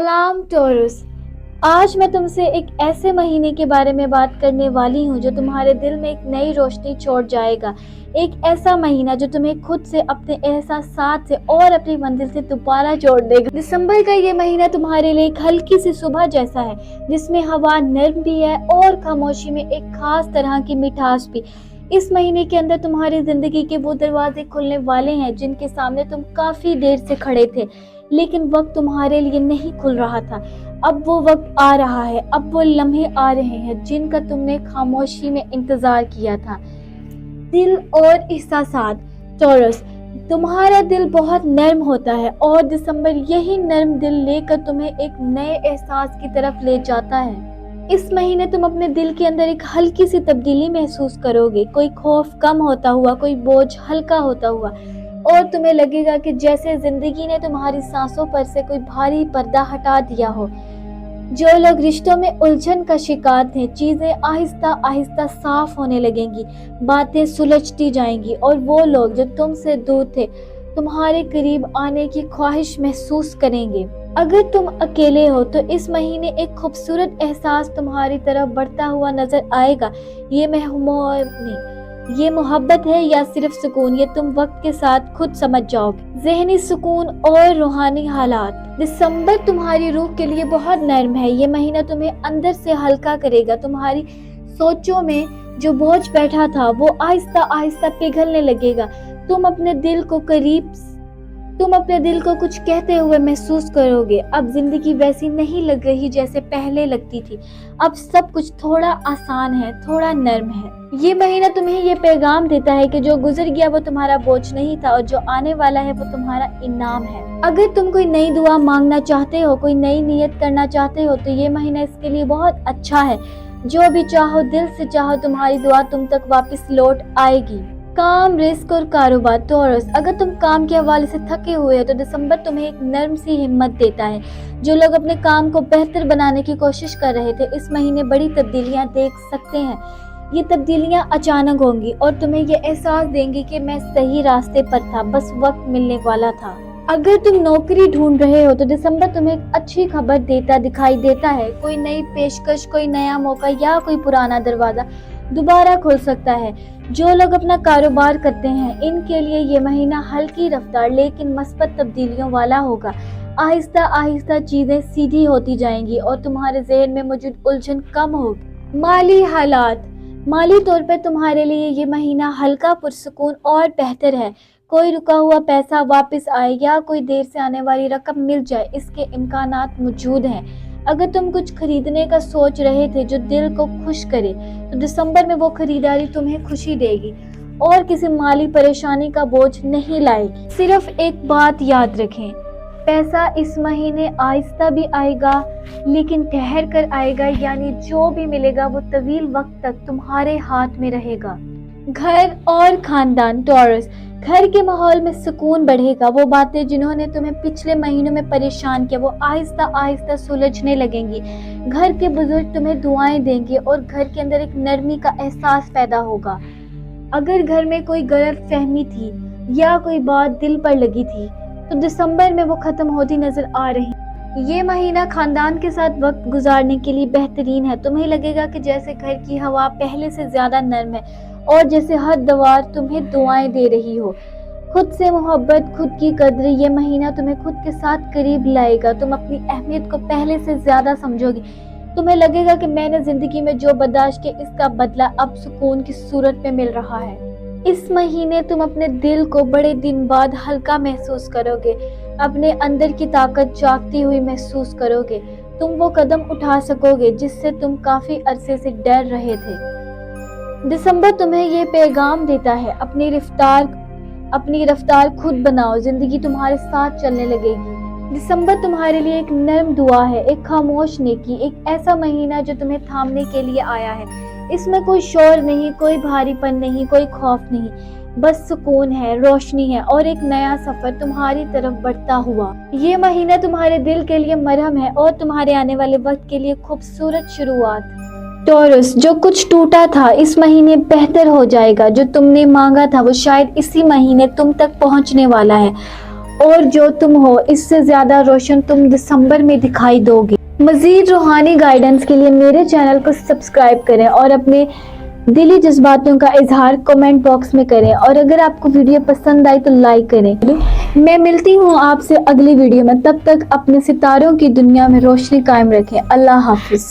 सलाम टॉरस। आज मैं तुमसे एक ऐसे महीने के बारे में बात करने वाली हूँ जो तुम्हारे दिल में एक नई रोशनी छोड़ जाएगा। एक ऐसा महीना जो तुम्हें खुद से, अपने एहसासात से और अपनी मंजिल से दोबारा जोड़ देगा। दिसंबर का ये महीना तुम्हारे लिए एक हल्की सी सुबह जैसा है, जिसमें हवा नर्म भी है और खामोशी में एक खास तरह की मिठास भी। इस महीने के अंदर तुम्हारी जिंदगी के वो दरवाजे खुलने वाले हैं जिनके सामने तुम काफी देर से खड़े थे, लेकिन वक्त तुम्हारे लिए नहीं खुल रहा था। अब वो वक्त आ रहा है, अब वो लम्हे आ रहे हैं जिनका तुमने खामोशी में इंतजार किया था। दिल और एहसासात। टॉरस, तुम्हारा दिल बहुत नर्म होता है और दिसंबर यही नर्म दिल लेकर तुम्हें एक नए एहसास की तरफ ले जाता है। इस महीने तुम अपने दिल के अंदर एक हल्की सी तब्दीली महसूस करोगे। कोई खौफ कम होता हुआ, कोई बोझ हल्का होता हुआ, और तुम्हें लगेगा कि जैसे जिंदगी ने तुम्हारी सांसों पर से कोई भारी पर्दा हटा दिया हो। जो लोग रिश्तों में उलझन का शिकार थे, चीजें आहिस्ता आहिस्ता साफ होने लगेंगी, बातें सुलझती जाएंगी, और वो लोग जो तुमसे दूर थे तुम्हारे करीब आने की ख्वाहिश महसूस करेंगे। अगर तुम अकेले हो तो इस महीने एक खूबसूरत एहसास तुम्हारी तरफ बढ़ता हुआ नजर आएगा। ये मोहब्बत है या सिर्फ सुकून, ये तुम वक्त के साथ खुद समझ जाओगे। ज़हनी सुकून और रूहानी हालात। दिसंबर तुम्हारी रूह के लिए बहुत नर्म है। ये महीना तुम्हें अंदर से हल्का करेगा। तुम्हारी सोचों में जो बोझ बैठा था वो आहिस्ता आहिस्ता पिघलने लगेगा। तुम अपने दिल को कुछ कहते हुए महसूस करोगे। अब जिंदगी वैसी नहीं लग रही जैसे पहले लगती थी। अब सब कुछ थोड़ा आसान है, थोड़ा नर्म है। ये महीना तुम्हें ये पैगाम देता है कि जो गुजर गया वो तुम्हारा बोझ नहीं था, और जो आने वाला है वो तुम्हारा इनाम है। अगर तुम कोई नई दुआ मांगना चाहते हो, कोई नई नियत करना चाहते हो, तो ये महीना इसके लिए बहुत अच्छा है। जो भी चाहो, दिल से चाहो, तुम्हारी दुआ तुम तक वापस लौट आएगी। काम, रिस्क और कारोबार। टॉरस, अगर तुम काम के हवाले से थके हुए हो तो दिसंबर तुम्हें एक नर्म सी हिम्मत देता है। जो लोग अपने काम को बेहतर बनाने की कोशिश कर रहे थे, इस महीने बड़ी तब्दीलियां देख सकते हैं। ये तब्दीलियां अचानक होंगी और तुम्हें ये एहसास देंगी कि मैं सही रास्ते पर था, बस वक्त मिलने वाला था। अगर तुम नौकरी ढूंढ रहे हो तो दिसंबर तुम्हें एक अच्छी खबर देता दिखाई देता है। कोई नई पेशकश, कोई नया मौका या कोई पुराना दरवाजा दोबारा खुल सकता है। जो लोग अपना कारोबार करते हैं, इनके लिए ये महीना हल्की रफ्तार लेकिन मस्बत तब्दीलियों वाला होगा। आहिस्ता आहिस्ता चीजें सीधी होती जाएंगी और तुम्हारे ज़हन में मौजूद उलझन कम होगी। माली हालात। माली तौर पर तुम्हारे लिए ये महीना हल्का, पुरसुकून और बेहतर है। कोई रुका हुआ पैसा वापस आए या कोई देर से आने वाली रकम मिल जाए, इसके इम्कानात मौजूद हैं। अगर तुम कुछ खरीदने का सोच रहे थे जो दिल को खुश करे, तो दिसंबर में वो खरीदारी तुम्हें खुशी देगी और किसी माली परेशानी का बोझ नहीं लाएगी। सिर्फ एक बात याद रखें, पैसा इस महीने आहिस्ता भी आएगा लेकिन ठहर कर आएगा, यानी जो भी मिलेगा वो तवील वक्त तक तुम्हारे हाथ में रहेगा। घर और खानदान। टॉरस, घर के माहौल में सुकून बढ़ेगा। वो बातें जिन्होंने तुम्हें पिछले महीनों में परेशान किया वो आहिस्ता आहिस्ता सुलझने लगेंगी। घर के बुजुर्ग तुम्हें दुआएं देंगे और घर के अंदर एक नरमी का एहसास पैदा होगा। अगर घर में कोई गलत फहमी थी या कोई बात दिल पर लगी थी तो दिसंबर में वो खत्म होती नजर आ रही। ये महीना खानदान के साथ वक्त गुजारने के लिए बेहतरीन है। तुम्हें लगेगा कि जैसे घर की हवा पहले से ज्यादा नर्म है और जैसे हर दीवार तुम्हें दुआएं दे रही हो। खुद से मोहब्बत, खुद की कद्र। ये महीना तुम्हें खुद के साथ करीब लाएगा। तुम अपनी अहमियत को पहले से ज्यादा समझोगी। तुम्हें लगेगा कि मैंने जिंदगी में जो बर्दाश्त किया इसका बदला अब सुकून की सूरत में मिल रहा है। इस महीने तुम अपने दिल को बड़े दिन बाद हल्का महसूस करोगे। अपने अंदर की ताकत जागती हुई महसूस करोगे। तुम वो कदम उठा सकोगे जिससे तुम काफी अरसे से डर रहे थे। दिसंबर तुम्हें ये पैगाम देता है, अपनी रफ्तार खुद बनाओ, जिंदगी तुम्हारे साथ चलने लगेगी। दिसंबर तुम्हारे लिए एक नर्म दुआ है, एक खामोश नेकी, एक ऐसा महीना जो तुम्हें थामने के लिए आया है। इसमें कोई शोर नहीं, कोई भारीपन नहीं, कोई खौफ नहीं, बस सुकून है, रोशनी है और एक नया सफर तुम्हारी तरफ बढ़ता हुआ। ये महीना तुम्हारे दिल के लिए मरहम है और तुम्हारे आने वाले वक्त के लिए खूबसूरत शुरुआत। टॉरस, जो कुछ टूटा था इस महीने बेहतर हो जाएगा। जो तुमने मांगा था वो शायद इसी महीने तुम तक पहुंचने वाला है। اور جو تم ہو اس سے زیادہ روشن تم دسمبر میں دکھائی دو گے۔ مزید روحانی گائیڈنس کے لیے میرے چینل کو سبسکرائب کریں اور اپنے دلی جذباتوں کا اظہار کمنٹ باکس میں کریں، اور اگر آپ کو ویڈیو پسند آئی تو لائک کریں۔ میں ملتی ہوں آپ سے اگلی ویڈیو میں، تب تک اپنے ستاروں کی دنیا میں روشنی قائم رکھیں۔ اللہ حافظ۔